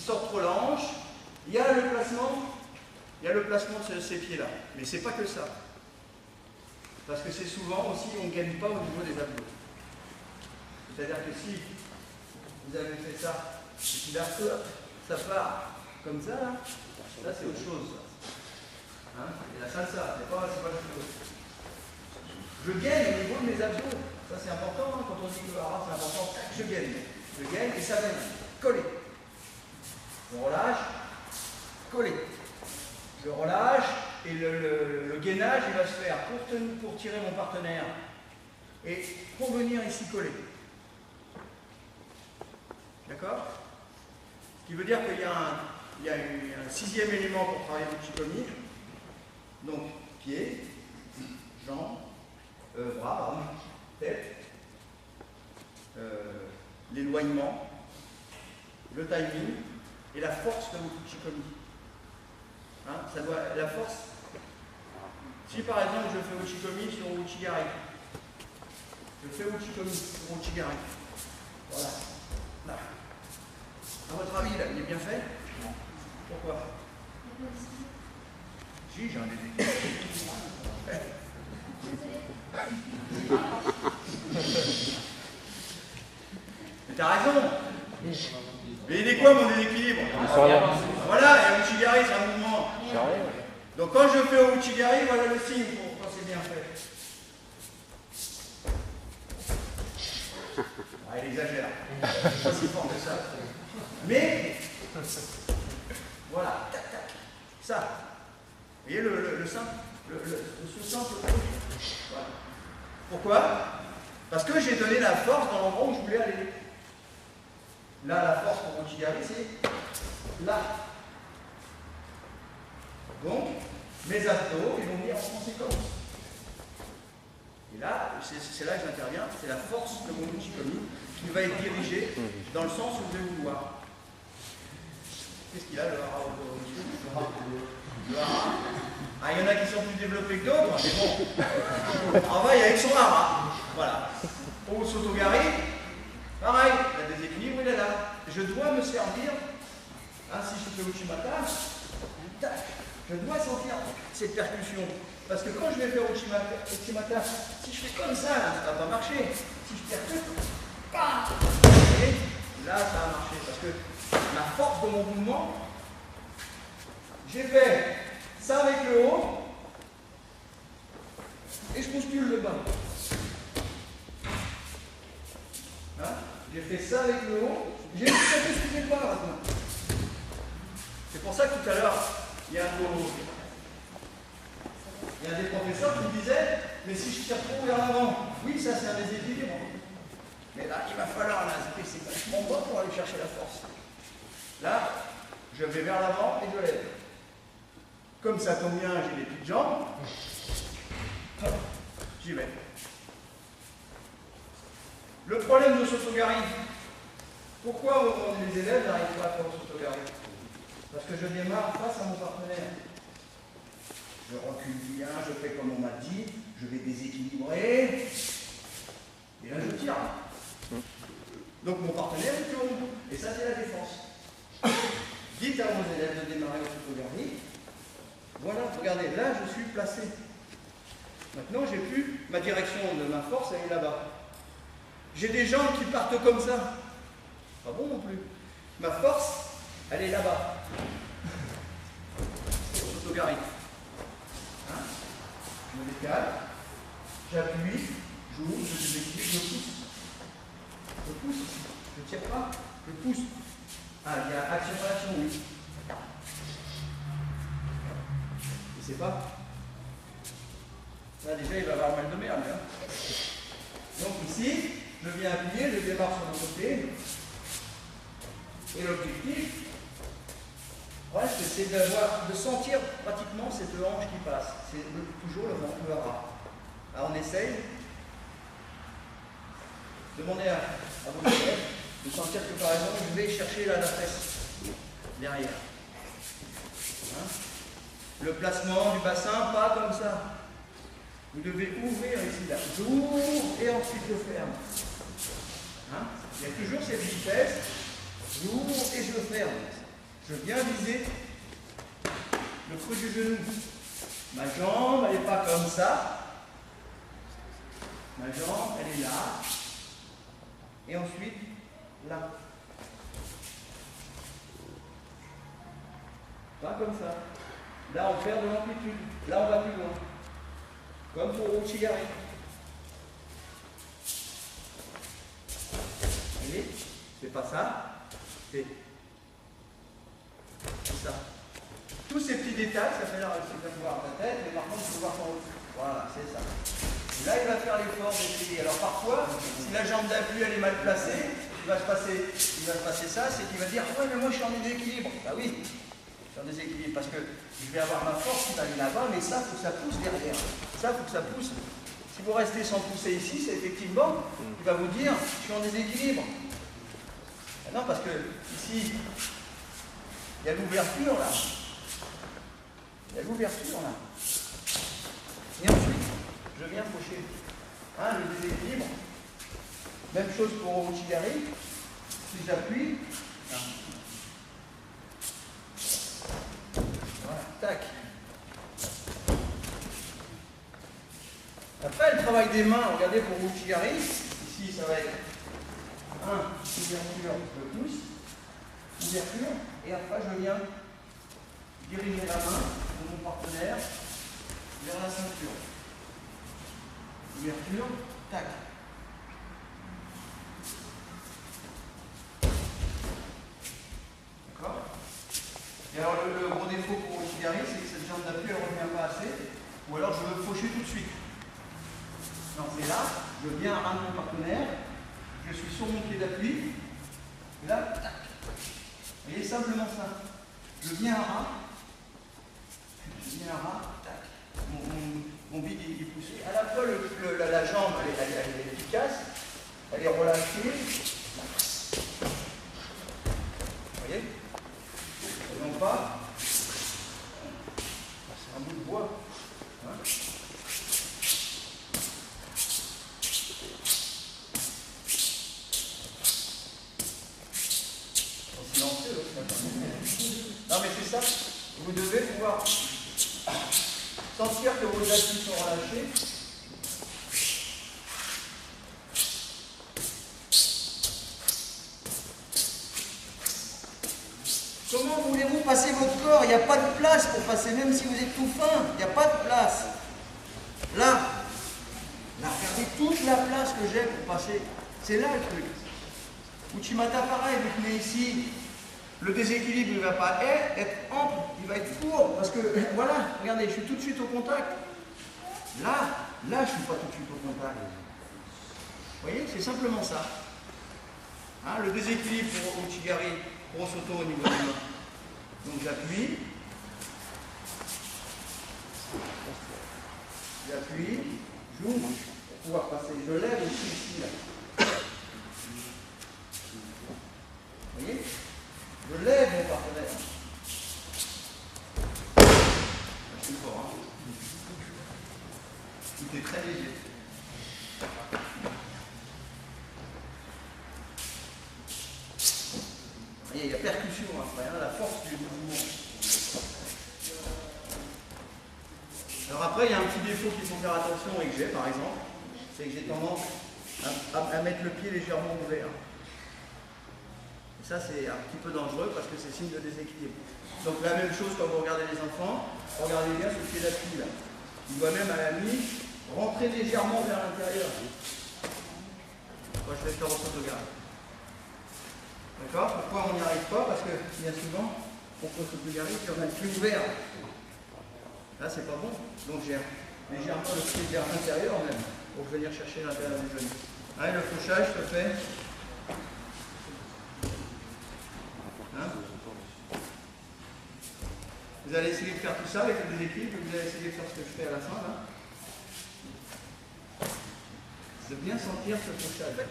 sort trop la hanche, il y a le placement de ces pieds-là. Mais c'est pas que ça. Parce que c'est souvent aussi, on ne gagne pas au niveau des abdos. C'est-à-dire que si vous avez fait ça, et puis là, ça part comme ça, là c'est autre chose. Hein, et la salsa, c'est pas la même chose. Je gagne au niveau de mes abdos. Ça c'est important, hein, quand on dit que le hara c'est important, je gagne. Je gagne et ça vient coller. Je relâche, coller. Je relâche et le gainage il va se faire pour tirer mon partenaire et pour venir ici coller. D'accord? Ce qui veut dire qu'il y a un sixième élément pour travailler l'uchikomi. Donc pieds, jambes, bras, tête, l'éloignement, le timing et la force de votre uchikomi. Hein, ça doit, la force. Si par exemple je fais uchikomi sur uchigari, je fais uchikomi sur uchigari. Voilà. Là. À votre avis, là, il est bien fait? Non. Pourquoi? Si, j'en ai des. Mais t'as raison. Mais il est quoi mon déséquilibre? Voilà, et uchigari c'est un mouvement. Donc quand je fais au uchigari, voilà le signe pour quand c'est bien fait. Ah, il exagère. C'est pas si fort que ça. Mais, voilà, tac, tac. Ça. Vous voyez le simple, ce simple truc. Voilà. Pourquoi? Parce que j'ai donné la force dans l'endroit où je voulais aller. Là, la force pour uchigari, c'est là. Donc, mes abdos, ils vont venir en conséquence. Et là, c'est là que j'interviens, c'est la force de mon uchikomi qui va être dirigée dans le sens où je vais vouloir. Qu'est-ce qu'il y a, le hara Le hara. Ah, il y en a qui sont plus développés que d'autres, mais bon, on travaille avec son hara. Voilà. Au sotogari, pareil, il y a des équilibres, il est là. Je dois me servir, hein, si je fais uchimata, je dois sentir cette percussion. Parce que quand je vais faire uchimata, si je fais comme ça, là, ça ne va pas marcher. Si je percute, et là, ça a marché. Parce que la force de mon mouvement, j'ai fait ça avec le haut, et je bouscule le bas. Hein? J'ai fait ça avec le haut, j'ai bousculé le bas maintenant. C'est pour ça que tout à l'heure, il y a des professeurs qui me disaient, mais si je tire trop vers l'avant, oui, ça c'est un déséquilibre. Mais là, il va falloir, là, c'est vachement bon pour aller chercher la force. Là, je vais vers l'avant et je lève. Comme ça tombe bien, j'ai des petites jambes. J'y vais. Le problème de sotogari, pourquoi les élèves n'arrivent pas à faire le sotogari? Parce que je démarre face à mon partenaire. Je recule bien, je fais comme on m'a dit, je vais déséquilibrer, et là je tire. Donc mon partenaire il tombe, et ça c'est la défense. Dites à vos élèves de démarrer au sotogari. Voilà, regardez, là je suis placé. Maintenant j'ai plus ma direction de ma force, elle est là-bas. J'ai des jambes qui partent comme ça. Pas bon non plus. Ma force, elle est là-bas. Au sotogari. Hein? Je me décale, j'appuie, j'ouvre, je déséquilibre, je pousse. Je pousse ici. Je ne tire pas, je pousse. Ah, il y a action-réaction, oui. Je ne sais pas. Là déjà il va avoir mal de merde. Hein. Donc ici, je viens appuyer, je démarre sur mon côté. Et l'objectif, ouais, c'est de sentir pratiquement cette hanche qui passe. C'est toujours le hara. Alors on essaye. Demandez à vos élèves de sentir que par exemple, je vais chercher la fesse derrière. Hein? Le placement du bassin, pas comme ça. Vous devez ouvrir ici, là. J'ouvre et ensuite je ferme. Hein? Il y a toujours cette vitesse. J'ouvre et je ferme. je viens viser le creux du genou. Ma jambe, elle n'est pas comme ça. Ma jambe, elle est là. Et ensuite, là. Pas comme ça. Là, on perd de l'amplitude. Là, on va plus loin. Comme pour Ouchigari. Vous voyez? C'est pas ça. C'est ça. Tous ces petits détails, ça fait là, c'est pas voir ta tête, mais par contre, il faut voir ton haut. Voilà, c'est ça. Et là, il va faire l'effort d'essayer. Alors parfois, si la jambe d'appui elle est mal placée, il va se passer ça, c'est qu'il va dire, ah ouais, mais moi je suis en déséquilibre. Bah oui, je suis en déséquilibre parce que je vais avoir ma force qui va aller là-bas, mais ça, il faut que ça pousse derrière. Ça, il faut que ça pousse. Si vous restez sans pousser ici, c'est effectivement, il va vous dire, je suis en déséquilibre. Ah non, parce que ici, il y a l'ouverture là. Il y a l'ouverture là. Et ensuite, je viens faucher. Hein, le déséquilibre. Même chose pour Ouchigari. Si j'appuie. Voilà, tac. Après, le travail des mains, regardez pour Ouchigari. Ici, ça va être ouverture, je pousse. Ouverture. Et après, je viens diriger la main de mon partenaire vers la ceinture. Ouverture, tac. D'accord? Et alors le gros défaut pour Ouchigari, c'est que cette jambe d'appui elle ne revient pas assez, ou alors je veux faucher tout de suite. Non, c'est là, je viens à mon partenaire, je suis sur mon pied d'appui, et là, tac. Vous voyez, simplement ça. Je viens à ras, tac. Mon bide est poussé. À la fois, la jambe, elle est efficace, elle est relâchée. Vous voyez? Et non pas. C'est un bout de bois. Hein? En silencieux, non, mais c'est ça. Vous devez pouvoir sentir que vos appuis sont relâchés. Comment voulez-vous passer votre corps? Il n'y a pas de place pour passer, même si vous êtes tout fin. Il n'y a pas de place. Là, regardez toute la place que j'ai pour passer. C'est là le truc. Uchimata, pareil, vous venez ici. Le déséquilibre ne va pas être ample, il va être court, parce que, voilà, regardez, je suis tout de suite au contact. Là, je ne suis pas tout de suite au contact. Vous voyez, c'est simplement ça. Hein, le déséquilibre pour Ouchigari, grosso auto au niveau des mains. Donc j'appuie. J'ouvre pour pouvoir passer. Je lève aussi ici, là. Vous voyez? Je lève mon partenaire. C'est fort, hein? Tout est très léger. Vous voyez, il y a percussion après, hein, la force du mouvement. Alors après, il y a un petit défaut qu'il faut faire attention et que j'ai, par exemple, c'est que j'ai tendance à mettre le pied légèrement ouvert. Et ça, c'est un petit peu dangereux parce que c'est signe de déséquilibre. Donc la même chose quand vous regardez les enfants, regardez bien ce pied d'appui là. Il doit même à la limite rentrer légèrement vers l'intérieur. Moi je vais faire au sautogarde. D'accord? Pourquoi on n'y arrive pas? Parce que bien souvent, on peut sautogarde et on a le pied ouvert. Là c'est pas bon. Donc j'ai légèrement le pied vers l'intérieur même, pour venir chercher l'intérieur du genou. Allez, le fauchage se fait. Hein? Vous allez essayer de faire tout ça avec le déséquilibre, vous allez essayer de faire ce que je fais à la fin là. De bien sentir ce fauchage.